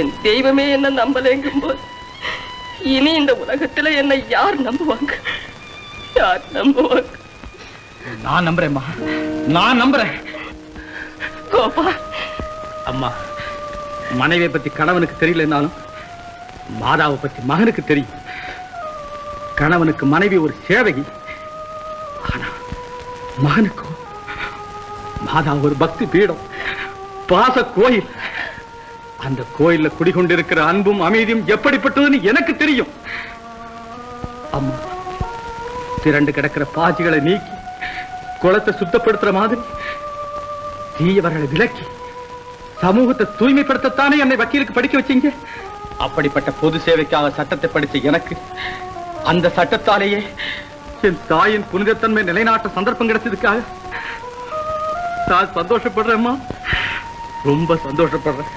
என் தெய்வமே என்ன நம்பலைங்கும் போது இனி இந்த உலகத்துல என்னை யார் நம்புவாங்க? யார் நம்புவாங்க? நான் நம்புறேன்மா, நான் நம்புறேன். கோபா, அம்மா, மனைவியை பத்தி கணவனுக்கு தெரியலனாலும் மாதாவை பத்தி மகனுக்கு தெரியும். கணவனுக்கு மனைவி ஒரு சேவகி, ஆனா மகனுக்கோ மாதா ஒரு பக்தி பீடம், பாச கோயில். அந்த கோயில்ல குடிகொண்டிருக்கிற அன்பும் அமைதியும் எப்படிப்பட்டதுன்னு எனக்கு தெரியும். அம்மா, திரண்டு கிடக்கிற பாசிகளை நீக்கி குளத்தை சுத்தப்படுத்துற மாதிரி தீயவர்களை விலக்கி சமூகத்தை தூய்மைப்படுத்தத்தானே என்னை வக்கீலுக்கு படிக்க வச்சீங்க. அப்படிப்பட்ட பொது சேவைக்காக சட்டத்தை படிச்ச எனக்கு அந்த சட்டத்தாலேயே என் தாயின் புனிதத்தன்மை நிலைநாட்ட சந்தர்ப்பம் கிடைச்சதுக்காக நான் சந்தோஷப்படுறேம்மா, ரொம்ப சந்தோஷப்படுறேன்.